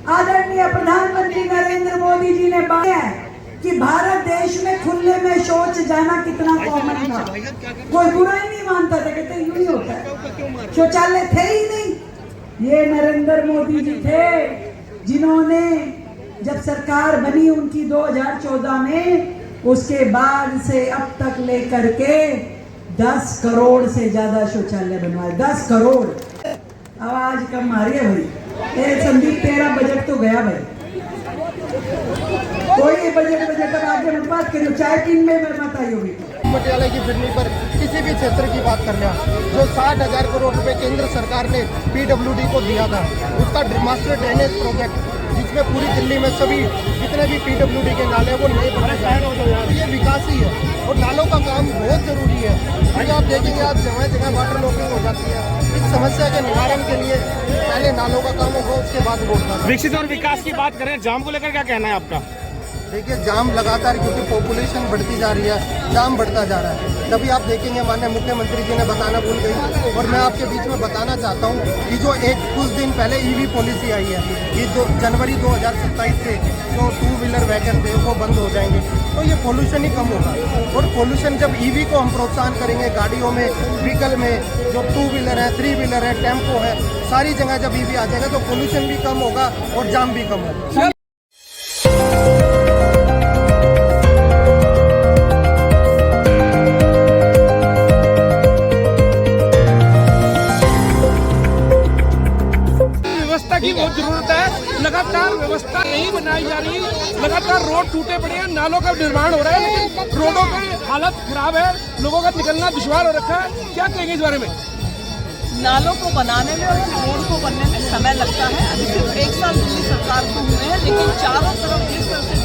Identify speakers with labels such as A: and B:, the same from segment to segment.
A: आदरणीय प्रधानमंत्री नरेंद्र मोदी जी ने बात है कि भारत देश में खुले में शौच जाना कितना कॉमन था। कोई बुरा ही नहीं मानता था, कहते यूं ही होता है, शौचालय थे ही नहीं। ये नरेंद्र मोदी जी थे जिन्होंने जब सरकार बनी उनकी 2014 में, उसके बाद से अब तक लेकर के 10 करोड़ से ज्यादा शौचालय बनवाए। 10 करोड़। आवाज कम मारी है भाई। संदीप तेरा बजट तो गया भाई, कोई बजट अब आगे मत बात करियो, चाय पीन में मत आइयो बेटी।
B: पटियाला की फिरनी पर किसी भी क्षेत्र की बात कर लिया, जो 60,000 करोड़ रुपए केंद्र सरकार ने पीडब्ल्यूडी को दिया था, उसका मास्टर ड्रेनेज प्रोजेक्ट जिसमें पूरी दिल्ली में सभी जितने भी पीडब्ल्यूडी के नाले वो नए बने हैं, ये विकास ही है। और नालों का काम बहुत जरूरी है। अभी आप देखेंगे, आज जगह जगह वाटर लॉकिंग हो जाती है। इस समस्या के निवारण के लिए पहले नालों का काम होगा, उसके बाद रोड का।
C: विकसित और विकास की बात करें, जाम को लेकर क्या कहना है आपका?
B: देखिए, जाम लगातार, क्योंकि पॉपुलेशन बढ़ती जा रही है, जाम बढ़ता जा रहा है। तभी आप देखेंगे माननीय मुख्यमंत्री जी ने बताना भूल गई, और मैं आपके बीच में बताना चाहता हूँ कि जो कुछ दिन पहले ईवी पॉलिसी आई है, ये जनवरी 2027 से जो 2 व्हीलर वैगन थे वो बंद हो जाएंगे, तो ये पोल्यूशन ही कम होगा। और पोल्यूशन जब ईवी को हम प्रोत्साहन करेंगे, गाड़ियों में, व्हीकल में, जो 2 व्हीलर है, 3 व्हीलर है, टेम्पो है, सारी जगह जब ईवी आ जाएगा तो पोल्यूशन भी कम होगा और जाम भी कम होगा।
C: की बहुत जरूरत है। लगातार व्यवस्था नहीं बनाई जा रही, लगातार रोड टूटे पड़े हैं, नालों का निर्माण हो रहा है, लेकिन रोडों की हालत खराब है, लोगों का निकलना दुश्वार हो रखा है। क्या कहेंगे इस बारे में?
D: नालों को बनाने में और रोड को बनने में समय लगता है। अभी सिर्फ 1 साल दिल्ली सरकार को हुए हैं, लेकिन चारों तरफ जिस तरह से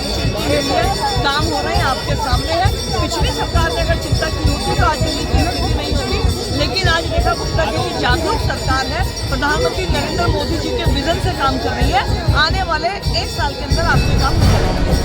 D: काम हो रहे हैं आपके सामने है। पिछली सरकार ने अगर चिंता की होती तो आज दिल्ली की स्थिति नहीं होती, लेकिन आज रेखा गुप्ता जी की जागरूक सरकार है, प्रधानमंत्री नरेंद्र मोदी जी के विजन से काम कर रही है। आने वाले 1 साल के अंदर आपके काम हो जाएंगे।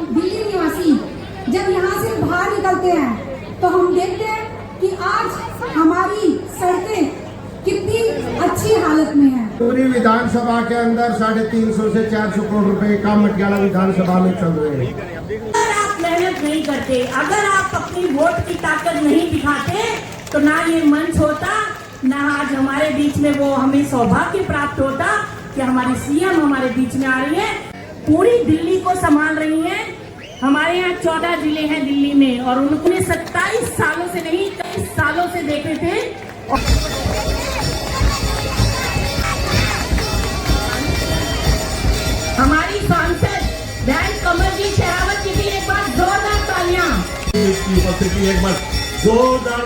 E: दिल्ली निवासी जब यहाँ से बाहर निकलते हैं तो हम देखते हैं कि आज हमारी सड़कें कितनी अच्छी हालत में है।
F: पूरी विधानसभा के अंदर 350 से 400 करोड़ रुपए काम मटियाला विधानसभा में चल रहे हैं।
G: अगर आप मेहनत नहीं करते, अगर आप अपनी वोट की ताकत नहीं दिखाते, तो ना ये मंच होता, ना आज हमारे बीच में वो हमें सौभाग्य प्राप्त होता कि हमारी सीएम हमारे बीच में आ रही है, पूरी दिल्ली को संभाल रही है। हमारे यहाँ 14 जिले हैं दिल्ली में, और उन्होंने 27 सालों से नहीं 23 सालों से देखे थे। हमारी सांसद बहन कमलजीत शेरावत जी की एक बार जोरदार तालियां।
H: इसकी उपस्थिति एक बार जोरदार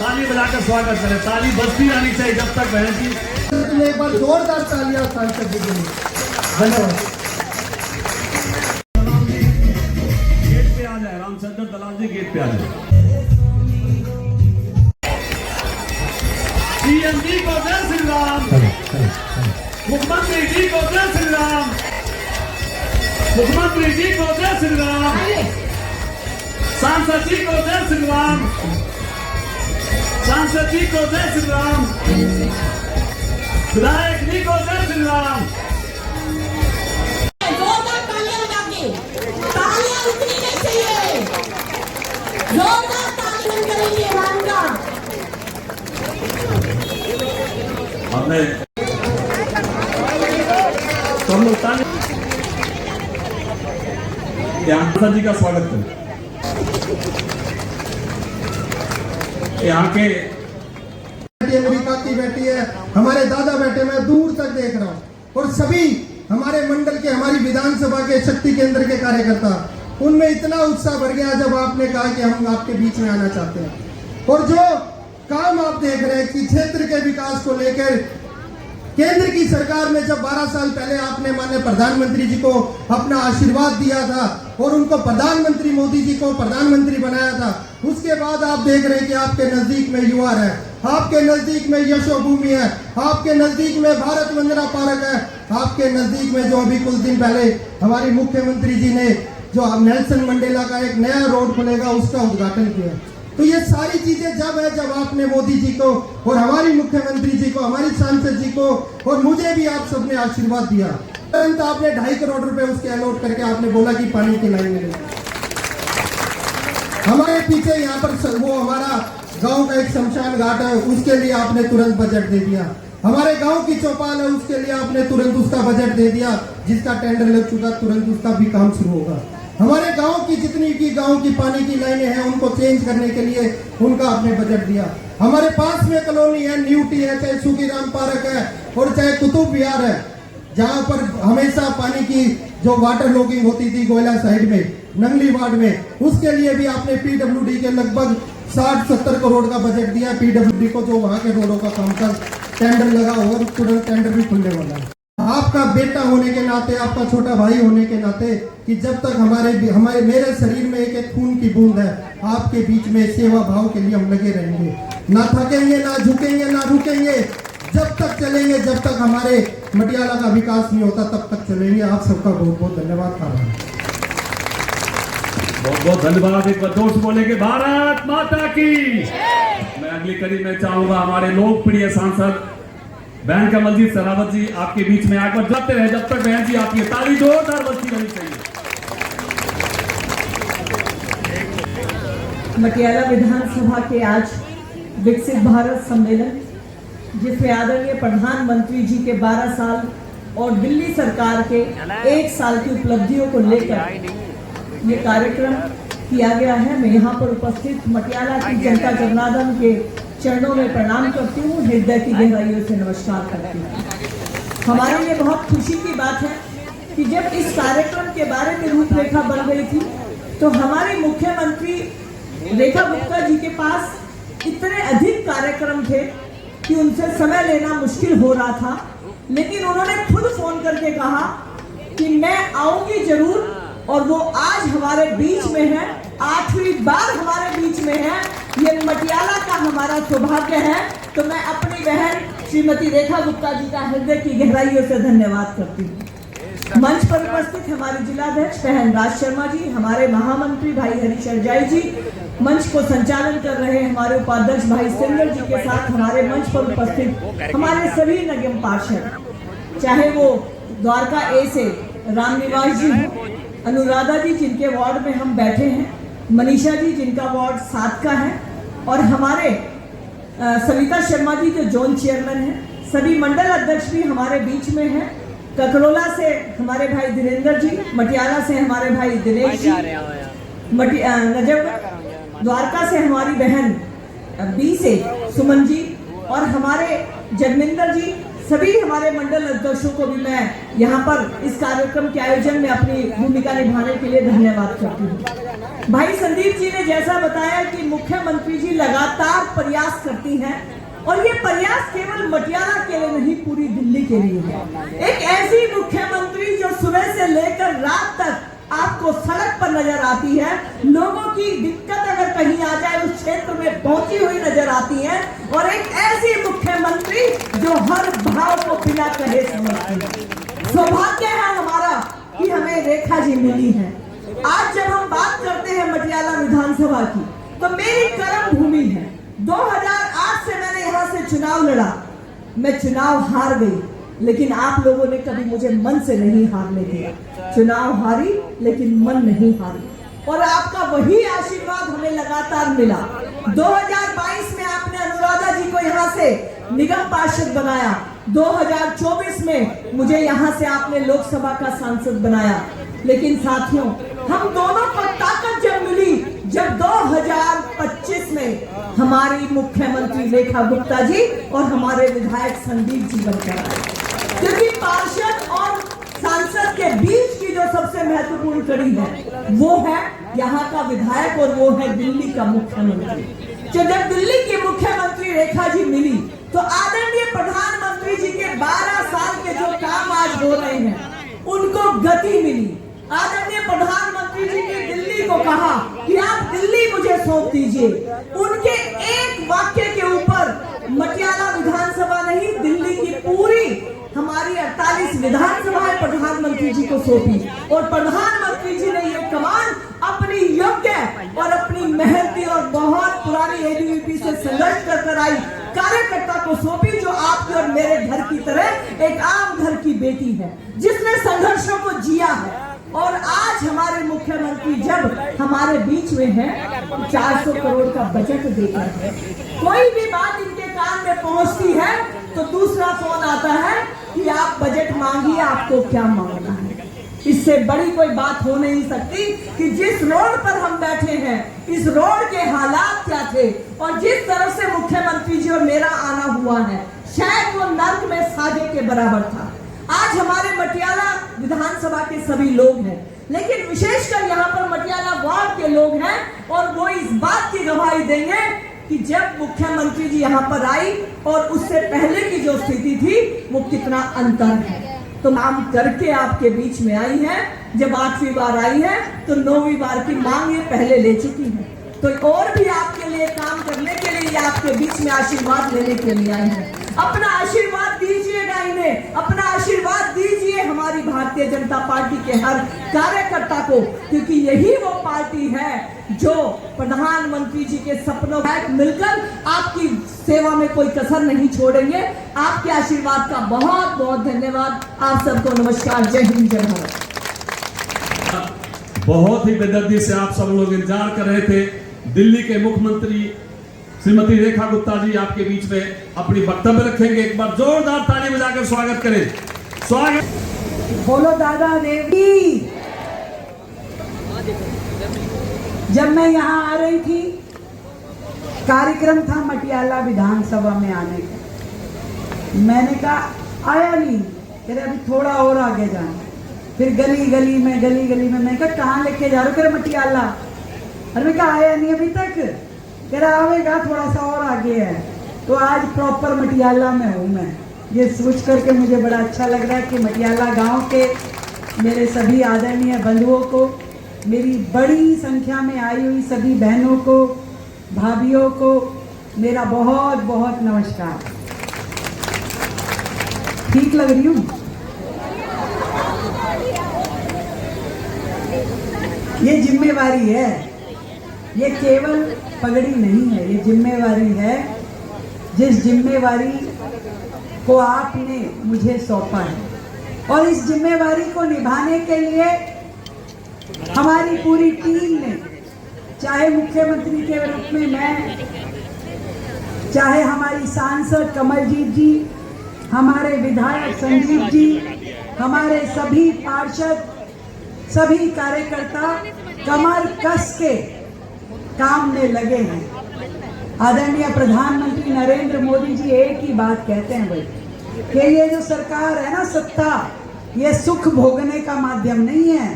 H: ताली बजाकर स्वागत करें। ताली बजती रहनी चाहिए जब तक बहन की।
F: एक बार जोरदार तालियां सांसद जी के लिए। धन्यवाद।
H: गेट पे आ जाए, रामचंद्र दलाल जी गेट पे आ जाए। सीएम जी को जय श्री राम, मुख्यमंत्री जी को जय श्री राम, मुख्यमंत्री जी को जय श्री राम, सांसद जी को जय श्री राम, सांसद जी को जय श्री राम, विधायक जी को जय श्री राम।
G: जोरदार तालियां बजा के, तालियां रुकनी नहीं चाहिए, जोरदार तालियां करेंगे वांगा।
H: हमने हम लोग सांसद जी का स्वागत करें। यहाँ के
F: अमेरिका की बेटी है, हमारे दादा बेटे, मैं दूर तक देख रहा हूँ, और सभी हमारे मंडल के, हमारी विधानसभा के शक्ति केंद्र के कार्यकर्ता
B: उनमें इतना उत्साह भर गया जब आपने कहा कि हम आपके बीच में आना चाहते हैं। और जो काम आप देख रहे हैं कि क्षेत्र के विकास को लेकर केंद्र की सरकार में जब 12 साल पहले आपने माननीय प्रधानमंत्री जी को अपना आशीर्वाद दिया था और उनको प्रधानमंत्री मोदी जी को प्रधानमंत्री बनाया था, उसके बाद आप देख रहे हैं कि आपके नजदीक में युवा है, आपके नजदीक में यशोभूमि है, आपके नजदीक में भारत वंदना पार्क है, आपके नजदीक में जो अभी कुछ दिन पहले हमारी मुख्यमंत्री जी ने जो नेल्सन मंडेला का एक नया रोड खुलेगा उसका उद्घाटन किया। तो ये सारी चीजें जब आपने मोदी जी को और हमारी मुख्यमंत्री जी को, हमारी सांसद जी को और मुझे भी आप सबने आशीर्वाद दिया, तुरंत आपने 2.5 करोड़ रुपए उसके अलॉट करके आपने बोला कि पानी की लाइन मिलेगी। हमारे पीछे यहाँ पर वो हमारा गांव का एक शमशान घाट है, उसके लिए आपने तुरंत बजट दे दिया। हमारे गांव की चौपाल है, उसके लिए आपने तुरंत उसका बजट दे दिया, जिसका टेंडर लग चुका, तुरंत उसका भी काम शुरू होगा। हमारे गांव की जितनी भी गांव की पानी की लाइनें हैं उनको चेंज करने के लिए उनका आपने बजट दिया। हमारे पास में कॉलोनी है, न्यूटी है, चाहे सुखीराम पार्क है और चाहे कुतुब विहार है, जहां पर हमेशा पानी की जो वाटर लॉगिंग होती थी गोयला साइड में, नंगली वार्ड में, उसके लिए भी आपने पीडब्ल्यूडी के लगभग 60-70 करोड़ का बजट दिया पीडब्ल्यूडी को, जो वहां के रोडों का काम का टेंडर लगा और तुरंत टेंडर भी खुलने वाला है। आपका बेटा होने के नाते, आपका छोटा भाई होने के नाते, कि जब तक हमारे मेरे शरीर में एक खून की बूंद है, आपके बीच में सेवा भाव के लिए हम लगे रहेंगे, ना थकेंगे, ना झुकेंगे, ना रुकेंगे, जब तक चलेंगे, जब तक हमारे मटियाला का विकास नहीं होता तब तक चलेंगे। आप सबका बहुत बहुत धन्यवाद।
H: बहुत बहुत धन्यवाद। एक बार जोर से बोलेंगे भारत माता की। मैं अगली कड़ी में चाहूंगा हमारे लोकप्रिय सांसद बहन कमलजीत सरावत जी आपके बीच में आकर जाते रहे जब तक बहन जी आपकी ताली जोरदार बजती रहनी चाहिए।
D: मटियाला विधानसभा के आज विकसित भारत सम्मेलन, जिसमें आदरणीय प्रधानमंत्री जी के 12 साल और दिल्ली सरकार के 1 साल की उपलब्धियों को लेकर ये कार्यक्रम किया गया है। मैं यहाँ पर उपस्थित मटियाला की जनता जनार्दन के चरणों में प्रणाम करती हूँ, हृदय की गहराइयों से नमस्कार करती हूँ। हमारे लिए बहुत खुशी की बात है कि जब इस कार्यक्रम के बारे में रूपरेखा बन गई थी तो हमारे मुख्यमंत्री रेखा गुप्ता जी के पास इतने अधिक कार्यक्रम थे कि उनसे समय लेना मुश्किल हो रहा था, लेकिन उन्होंने खुद फोन करके कहा कि मैं आऊंगी जरूर, और वो आज हमारे बीच में है, 8वीं बार हमारे बीच में है। ये मटियाला का हमारा सौभाग्य है। तो मैं अपनी बहन श्रीमती रेखा गुप्ता जी का हृदय की गहराइयों से धन्यवाद करती हूँ। मंच पर उपस्थित हमारे जिलाध्यक्ष बहन राज शर्मा जी, हमारे महामंत्री भाई हरीशर जाई जी, मंच को संचालन कर रहे हमारे उपाध्यक्ष भाई सिंगर जी के साथ हमारे मंच पर उपस्थित हमारे सभी नगम पार्षद, चाहे वो द्वारका ए से रामनिवास जी हो, अनुराधा जी जिनके वार्ड में हम बैठे हैं, मनीषा जी जिनका वार्ड 7 का है, और हमारे सविता शर्मा जी जो जोन चेयरमैन हैं, सभी मंडल अध्यक्ष भी हमारे बीच में हैं। ककरोला से हमारे भाई धीरेन्द्र जी, मटियाला से हमारे भाई दिनेश जी, नजफ द्वारका से हमारी बहन बी से सुमन जी, और हमारे जगमिंदर जी, सभी हमारे मंडल अध्यक्षों को भी मैं यहाँ पर इस कार्यक्रम के आयोजन में अपनी भूमिका निभाने के लिए धन्यवाद करती हूँ। भाई संदीप जी ने जैसा बताया कि मुख्यमंत्री जी लगातार प्रयास करती हैं, और ये प्रयास केवल मटियाला के लिए नहीं, पूरी दिल्ली के लिए है। एक ऐसी मुख्यमंत्री जो सुबह से लेकर रात तक आपको सड़क पर नजर आती है, लोगों की दिक्कत अगर कहीं आ जाए उस क्षेत्र में पहुंची हुई नजर आती है, और एक ऐसी मुख्यमंत्री जो हर भाव को बिना कहे समझती है। सौभाग्य है हमारा कि हमें रेखा जी मिली है। आज जब हम बात करते हैं मटियाला विधानसभा की, तो मेरी कर्म भूमि है। 2008 से मैंने यहाँ से चुनाव लड़ा, मैं चुनाव हार गई, लेकिन आप लोगों ने कभी मुझे मन से नहीं हारने दिया। चुनाव हारी लेकिन मन नहीं हारी, और आपका वही आशीर्वाद हमें लगातार मिला। 2022 में आपने अनुराधा जी को यहाँ से निगम पार्षद बनाया, 2024 में मुझे यहाँ से आपने लोकसभा का सांसद बनाया। लेकिन साथियों, हम दोनों को ताकत जब मिली, जब 2025 में हमारी मुख्यमंत्री रेखा गुप्ता जी और हमारे विधायक संदीप जी बनकर आए, क्योंकि पार्षद और सांसद के बीच की जो सबसे महत्वपूर्ण कड़ी है वो है यहाँ का विधायक और वो है दिल्ली का मुख्यमंत्री। तो जब दिल्ली की मुख्यमंत्री रेखा जी मिली तो आदरणीय प्रधानमंत्री जी के 12 साल के जो काम आज हो रहे हैं उनको गति मिली। आदरणीय प्रधानमंत्री जी ने दिल्ली को कहा कि आप दिल्ली मुझे सौंप दीजिए। उनके एक वाक्य के ऊपर मटियाला विधानसभा नहीं, दिल्ली की पूरी हमारी 48 विधानसभाएं प्रधानमंत्री जी को सौंपी और प्रधानमंत्री जी ने ये कमान अपनी योग्य और अपनी मेहनती और बहुत पुरानी एबीवीपी से संघर्ष कर आई कार्यकर्ता को सौंपी, जो आपके और मेरे घर की तरह एक आम घर की बेटी है, जिसने संघर्षों को जिया है। और आज हमारे मुख्यमंत्री जब हमारे बीच में है 400 करोड़ का बजट देकर है, कोई भी बात इनके कान में पहुंचती है तो दूसरा फोन आता है कि आप बजट मांगिए, आपको क्या मांगना है। इससे बड़ी कोई बात हो नहीं सकती कि जिस रोड पर हम बैठे हैं इस रोड के हालात क्या थे और जिस तरह से मुख्यमंत्री जी और मेरा आना हुआ है, शायद वो नर्क में साजे के बराबर था। आज हमारे मटियाला विधानसभा के सभी लोग हैं, लेकिन विशेषकर यहाँ पर मटियाला वार्ड के लोग हैं और वो इस बात की गवाही देंगे कि जब मुख्यमंत्री जी यहाँ पर आई और उससे पहले की जो स्थिति थी वो कितना अंतर है। तो नाम करके आपके बीच में आई है, जब 8वीं बार आई है तो 9वीं बार की मांग ये पहले ले चुकी है। तो और भी आपके लिए काम करने के लिए आपके बीच में आशीर्वाद लेने के लिए आई है। अपना आशीर्वाद दीजिएगा इन्हें, अपना आशीर्वाद दीजिए हमारी भारतीय जनता पार्टी के हर कार्यकर्ता को, क्योंकि यही वो पार्टी है जो प्रधानमंत्री जी के सपनों में मिलकर आपकी सेवा में कोई कसर नहीं छोड़ेंगे। आपके आशीर्वाद का बहुत बहुत धन्यवाद। आप सबको नमस्कार, जय हिंद, जय भारत।
H: बहुत ही बेदर्दी से आप सब लोग इंतजार कर रहे थे। दिल्ली के मुख्यमंत्री श्रीमती रेखा गुप्ता जी आपके बीच में अपनी वक्तव्य रखेंगे। एक बार जोरदार ताली बजाकर स्वागत करें। स्वागत।
A: बोलो दादा देवी। जब मैं यहाँ आ रही थी, कार्यक्रम था मटियाला विधानसभा में आने का। मैंने कहा आया नहीं, कह रहे अभी थोड़ा और आगे जाना। फिर गली गली में मैं कहा कहाँ लेके जा रहे हो, कह रहे मटियाला। अरे मैं कहा आया नहीं अभी तक, कह रहा आवेगा, थोड़ा सा और आगे है। तो आज प्रॉपर मटियाला में हूँ मैं। ये सोच करके मुझे बड़ा अच्छा लग रहा है कि मटियाला गांव के मेरे सभी आदरणीय बंधुओं को, मेरी बड़ी संख्या में आई हुई सभी बहनों को, भाभियों को मेरा बहुत बहुत नमस्कार। ठीक लग रही हूँ? ये जिम्मेवारी है, ये केवल पगड़ी नहीं है, ये जिम्मेवारी है। जिस जिम्मेवारी को आपने मुझे सौंपा है और इस जिम्मेवारी को निभाने के लिए हमारी पूरी टीम ने, चाहे मुख्यमंत्री के रूप में मैं, चाहे हमारी सांसद कमलजीत जी, हमारे विधायक संजीव जी, हमारे सभी पार्षद, सभी कार्यकर्ता कमर कस के काम में लगे हैं। आदरणीय प्रधानमंत्री नरेंद्र मोदी जी एक ही बात कहते हैं भाई कि ये जो सरकार है ना, सत्ता, ये सुख भोगने का माध्यम नहीं है,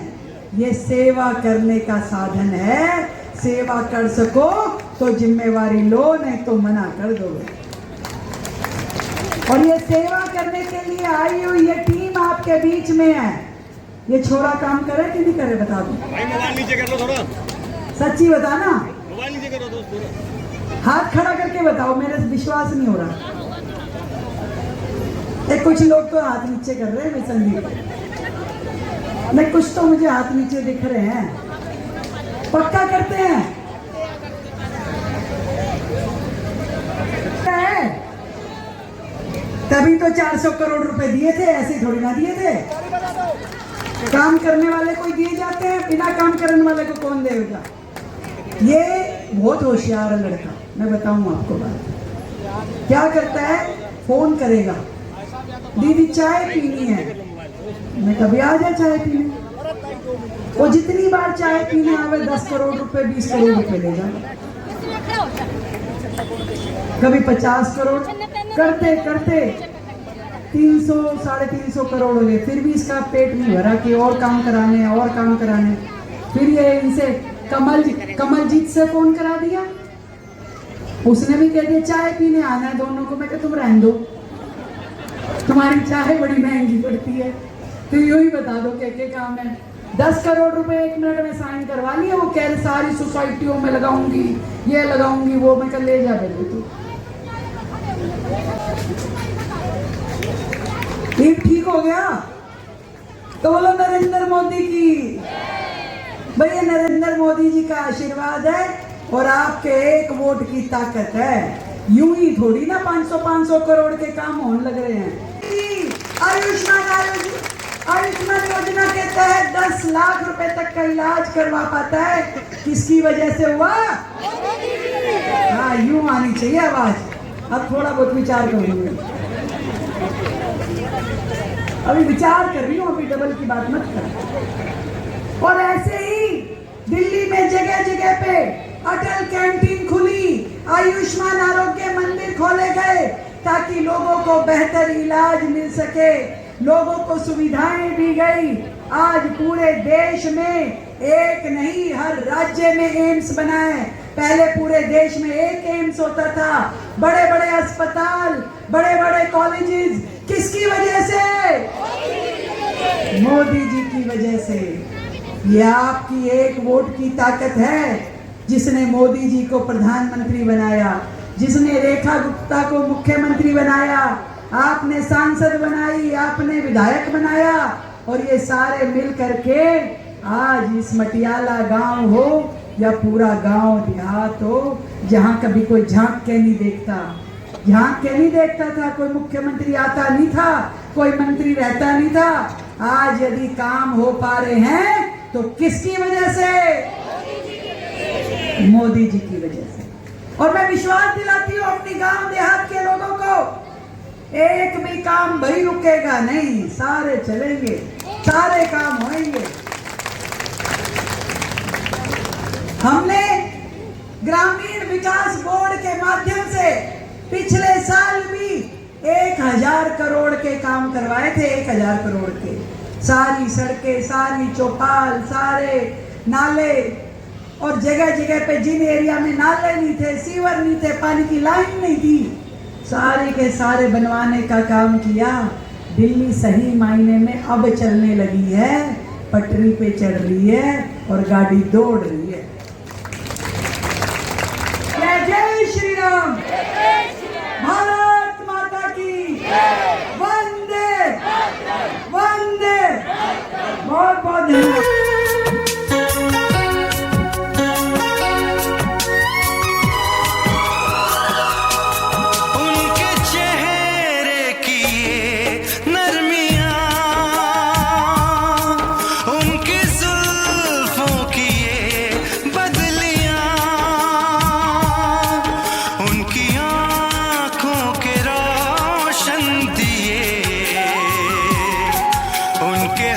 A: ये सेवा करने का साधन है। सेवा कर सको तो जिम्मेवारी लो, नहीं तो मना कर दो। और ये सेवा करने के लिए आई हुई ये टीम आपके बीच में है। ये छोरा काम करे कि नहीं करे बता दो।
I: मोबाइल नीचे कर लो थोड़ा,
A: सच्ची बता ना,
I: मोबाइल नीचे करो दोस्त।
A: हाथ खड़ा करके बताओ, मेरे से विश्वास नहीं हो रहा। कुछ लोग तो हाथ नीचे कर रहे हैं, मैं संदीप नहीं, कुछ तो मुझे हाथ नीचे दिख रहे हैं। पक्का करते हैं? तभी तो 400 करोड़ रुपए दिए थे, ऐसे थोड़ी ना दिए थे। काम करने वाले को दिए जाते हैं, बिना काम करने वाले को कौन देगा? ये बहुत होशियार है लड़का, मैं बताऊं आपको बात। क्या करता है, फोन करेगा, दीदी चाय पीनी है, मैं कभी आ जाए चाय पीने। वो जितनी बार चाय पीने आवे 10 करोड़ रुपए 20 करोड़ रुपए ले जाए, कभी 50 करोड़। करते करते 300 350 करोड़ हो गए, फिर भी इसका पेट नहीं भरा कि और काम कराने और काम कराने। फिर ये इनसे कमलजीत से फोन करा दिया, उसने भी कह दिया चाय पीने आना है दोनों को। मैं कहा तुम रहने दो, तुम्हारी चाय बड़ी महंगी पड़ती है, तो यू ही बता दो क्या काम है। 10 करोड़ रुपए 1 मिनट में साइन करवा लिए, वो कह रहे सारी सोसाइटियों में लगाऊंगी, ये लगाऊंगी वो। मैं कल ले जा बेटे तू, ये ठीक हो गया तो बोलो नरेंद्र मोदी की। भैया नरेंद्र मोदी जी का आशीर्वाद है और आपके एक वोट की ताकत है। यूं ही थोड़ी ना 500 करोड़ के काम होने लग रहे हैं। आयुष्मान योजना के तहत 10 लाख रुपए तक का इलाज करवा पाता है, किसकी वजह से हुआ? हाँ, यूं आनी चाहिए आवाज। अब थोड़ा बहुत विचार करूंगी, अभी विचार कर रही हूँ, अभी डबल की बात मत कर। और ऐसे ही दिल्ली में जगह जगह पे अटल कैंटीन खुली, आयुष्मान आरोग्य मंदिर खोले गए ताकि लोगों को बेहतर इलाज मिल सके, लोगों को सुविधाएं दी गई। आज पूरे देश में एक नहीं हर राज्य में एम्स बनाए। पहले पूरे देश में एक एम्स होता था। बड़े बड़े अस्पताल, बड़े बड़े कॉलेजेस, किसकी वजह से? मोदी जी की वजह से। ये आपकी एक वोट की ताकत है, जिसने मोदी जी को प्रधानमंत्री बनाया, जिसने रेखा गुप्ता को मुख्यमंत्री बनाया, आपने सांसद बनाई, आपने विधायक बनाया, और ये सारे मिल करके आज इस मटियाला गांव हो या पूरा गांव देहात हो, जहां कभी कोई झांक के नहीं देखता, झांक के नहीं देखता था, कोई मुख्यमंत्री आता नहीं था, कोई मंत्री रहता नहीं था, आज यदि काम हो पा रहे हैं तो किसकी वजह से? मोदी जी की वजह से। और मैं विश्वास दिलाती हूँ अपनी गांव देहात के लोगों को, एक भी काम भाई रुकेगा नहीं, सारे चलेंगे, सारे काम होंगे। हमने ग्रामीण विकास बोर्ड के माध्यम से पिछले साल भी 1000 करोड़ के काम करवाए थे, 1000 करोड़ के। सारी सड़कें, सारी चौपाल, सारे नाले, और जगह जगह पे जिन एरिया में नाले नहीं थे, सीवर नहीं थे, पानी की लाइन नहीं थी, सारे के सारे बनवाने का काम किया। दिल्ली सही मायने में अब चलने लगी है, पटरी पे चढ़ रही है और गाड़ी दौड़ रही है। जय श्री राम, भारत माता की वंदे वंदे। बहुत बहुत धन्यवाद।
J: उनके